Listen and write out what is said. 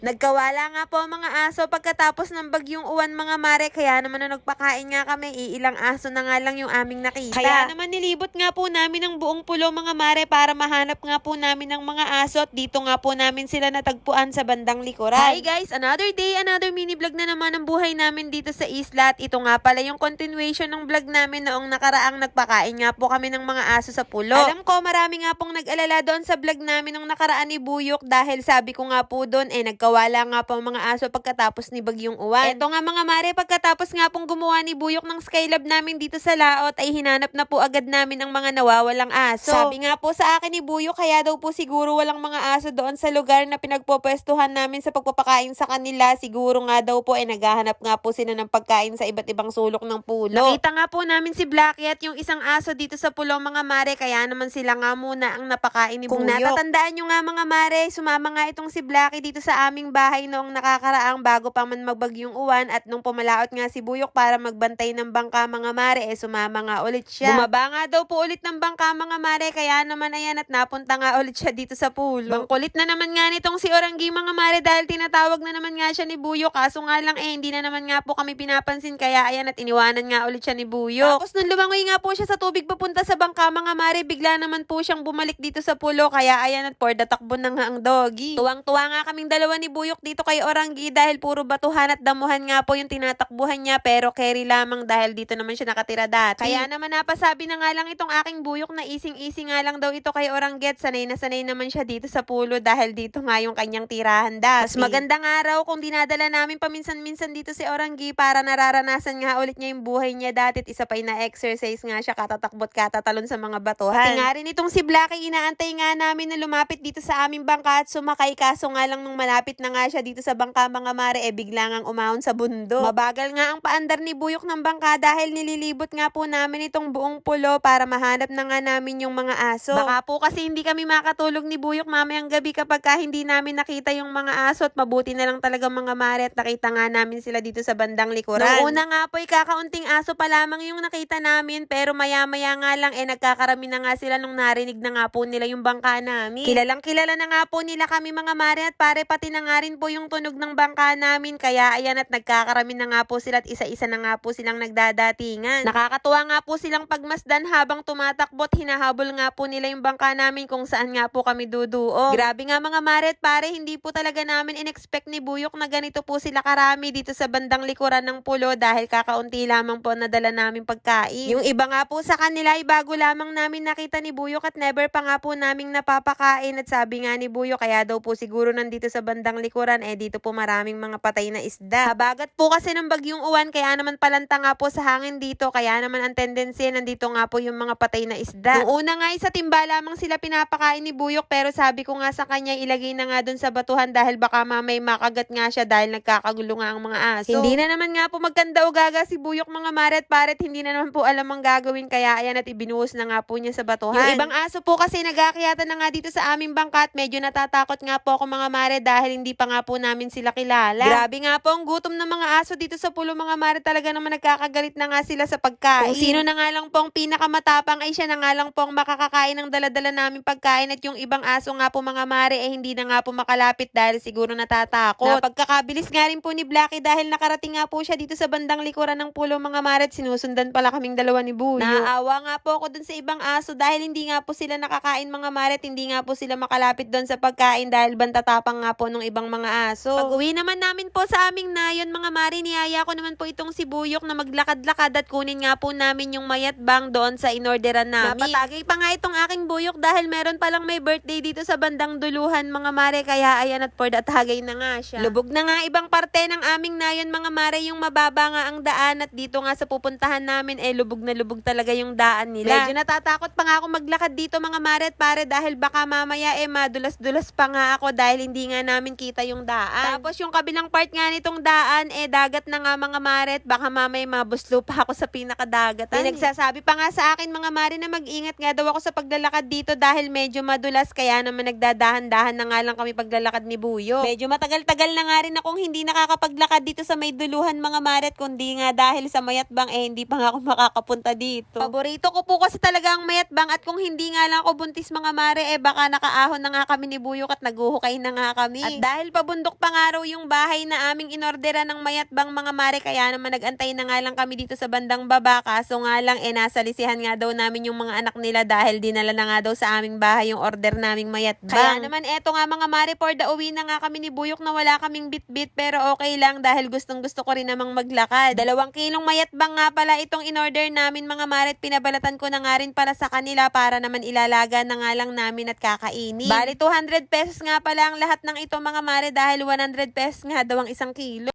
Nagkawala nga po ang mga aso pagkatapos ng bagyong uwan mga mare, kaya naman nung nagpakain nga kami, iilang aso na nga lang yung aming nakita. Kaya naman nilibot nga po namin ang buong pulo mga mare para mahanap nga po namin ang mga aso at dito nga po namin sila natagpuan sa bandang likuran. Hi guys, another day, another mini vlog na naman ang buhay namin dito sa isla at ito nga pala yung continuation ng vlog namin noong nakaraang nagpakain nga po kami ng mga aso sa pulo. Alam ko marami nga pong nag-alala doon sa vlog namin nung nakaraan ni Buyok dahil sabi ko nga po doon nagkawala nga po ang mga aso pagkatapos ni bagyong uwan. Eto nga mga mare, pagkatapos nga pong gumawa ni Buyok ng Skylab namin dito sa laot ay hinanap na po agad namin ang mga nawawalang aso. Sabi nga po sa akin ni Buyok, kaya daw po siguro walang mga aso doon sa lugar na pinagpopwestuhan namin sa pagpapakain sa kanila. Siguro nga daw po naghahanap nga po sila ng pagkain sa iba't ibang sulok ng pulo. Nakita nga po namin si Blackie at yung isang aso dito sa pulo mga mare, kaya naman sila nga muna ang napakain ni Buyok. Kung natatandaan nyo nga mga mare, sumama nga itong si Blackie dito sa aming bahay noong nakakaraang bago pa man magbagyong uwan at nung pumalaot nga si Buyok para magbantay ng bangka mga mare, sumama nga ulit siya. Bumaba nga daw po ulit ng bangka mga mare, kaya naman ayan at napunta nga ulit siya dito sa pulo. Bangkulit na naman nga nitong si Oranggi mga mare dahil tinatawag na naman nga siya ni Buyok, kaso nga lang hindi na naman nga po kami pinapansin, kaya ayan at iniwanan nga ulit siya ni Buyok. Tapos nung lumangoy nga po siya sa tubig papunta sa bangka mga mare, bigla naman po siyang bumalik dito sa pulo, kaya ayan at for the takbo na nga ang doggy. Tuwang-tuwa nga kaming dalawa ni Buyok dito kay Oranggi dahil puro batuhan at damuhan nga po yung tinatakbuhan niya, pero carry lamang dahil dito naman siya nakatira dati. Kaya naman napasabi na nga lang itong aking Buyok na ising-isi nga lang daw ito kay Oranggi at sanay na sanay naman siya dito sa pulo dahil dito nga yung kanyang tirahan dati. Mas magandang araw kung dinadala namin paminsan-minsan dito si Oranggi para nararanasan nga ulit niya yung buhay niya dati at isa pa na exercise nga siya, katatakbot katatalon sa mga batuhan. Pati nga rin itong si Blackie, inaantay nga namin na lumapit dito sa aming bangka at sumakay, kaso nga lang nung malapit na nga siya dito sa bangka mga mare, bigla ngang umahon sa bundok. Mabagal nga ang paandar ni Buyok ng bangka dahil nililibot nga po namin itong buong pulo para mahanap na nga namin yung mga aso. Baka po kasi hindi kami makatulog ni Buyok mamayang gabi kapag hindi namin nakita yung mga aso at mabuti na lang talaga mga mare at nakita nga namin sila dito sa bandang likuran. Noong una nga po kakaunting aso pa lamang yung nakita namin, pero maya-maya nga lang nagkakarami na nga sila nung narinig na nga po nila yung bangka namin. Kilalang kilala na nga po nila kami mga mare at pare, pati na nga rin po yung tunog ng bangka namin, kaya ayan at nagkakarami na nga po sila at isa-isa na nga po silang nagdadatingan. Nakakatuwa nga po silang pagmasdan habang tumatakbot, hinahabol nga po nila yung bangka namin kung saan nga po kami duduo. Grabe nga mga mare at pare, hindi po talaga namin in-expect ni Buyok na ganito po sila karami dito sa bandang likuran ng pulo dahil kakaunti lamang po nadala namin pagkain. Yung iba nga po sa kanila ay bago lamang namin nakita ni Buyok at never pa nga po naming napapakain at sabi nga ni Buyok kaya daw po siguro nandito sa bandang likuran dito po maraming mga patay na isda. Habagat po kasi ng bagyong uwan, kaya naman palanta nga po sa hangin dito, kaya naman ang tendency nandito nga po yung mga patay na isda. Noong una nga sa timba lamang sila pinapakain ni Buyok, pero sabi ko nga sa kanya ilagay na nga dun sa batuhan dahil baka mamay makagat nga siya dahil nagkakagulo nga ang mga aso. Hindi na naman nga po magkanda o gaga si Buyok mga mare at paret, hindi na naman po alam ang gagawin, kaya ayan at ibinuhos na nga po niya sa batuhan. Yung ibang aso po kasi nagakyatan na nga dito sa aming bangka at medyo natatakot nga po ako mga mare dahil hindi pa nga po namin sila kilala. Grabe nga po ang gutom ng mga aso dito sa pulo mga mare, talaga naman nagkakagalit na nga sila sa pagkain. Kung sino na nga lang po ang pinakamatapang ay siya na nga lang po ang makakakain ng daladala namin pagkain at yung ibang aso nga po mga mare hindi na nga po makalapit dahil siguro natatakot. Pagkakabilis nga rin po ni Blackie dahil nakarating nga po siya dito sa bandang likuran ng pulo mga mare at sinusundan pala kaming dalawa ni Buyok. Naaawa nga po ako dun sa ibang aso dahil hindi nga po sila nakakain mga mare at hindi nga po sila makalapit dun sa pagkain dahil bantatapang nga po ng ibang mga aso. Pag uwi naman namin po sa aming nayon mga mare, niyaya ko naman po itong si Buyok na maglakad-lakad at kunin nga po namin yung mayat bang doon sa inorderan namin. Napatagay pa nga itong aking Buyok dahil meron palang may birthday dito sa bandang duluhan mga mare, kaya ayan at for the tagay na nga siya. Lubog na nga ibang parte ng aming nayon mga mare, yung mababa nga ang daan at dito nga sa pupuntahan namin lubog na lubog talaga yung daan nila. Medyo natatakot pa nga ako maglakad dito mga mare at pare dahil baka mamaya madulas-dulas pa nga ako dahil hindi nga namin kita yung daan. Tapos yung kabilang part nga nitong daan dagat na nga mga mare at baka mamaya mabuslo pa ako sa pinakadagatan. May nagsasabi pa nga sa akin mga mare na mag-ingat nga daw ako sa paglalakad dito dahil medyo madulas, kaya naman nagdadahan-dahan na nga lang kami paglalakad ni Buyok. Medyo matagal-tagal na nga rin akong hindi nakakapaglakad dito sa may duluhan mga mare at kundi nga dahil sa mayatbang hindi pa nga ako makakapunta dito. Paborito ko po kasi talaga ang mayatbang at kung hindi nga lang ako buntis mga mare baka nakaahon na nga kami ni Buyok at naguhukay na nga kami. At Dahil pabundok pa nga raw yung bahay na aming inorderan ng mayatbang mga mare, kaya naman nagantay na nga lang kami dito sa bandang baba. Kaso nga lang, nasa lisihan nga daw namin yung mga anak nila dahil dinala na nga daw sa aming bahay yung order naming mayatbang. Kaya naman eto nga mga mare, for the uwi na nga kami ni Buyok na wala kaming bit-bit, pero okay lang dahil gustong gusto ko rin namang maglakad. 2 kilong mayatbang nga pala itong inorder namin mga mare, at pinabalatan ko na nga rin para sa kanila para naman ilalaga na nga lang namin at kakainin. Bali 200 pesos nga pala ang lahat ng ito mga mare dahil 100 pesos nga daw ang 1 kilo.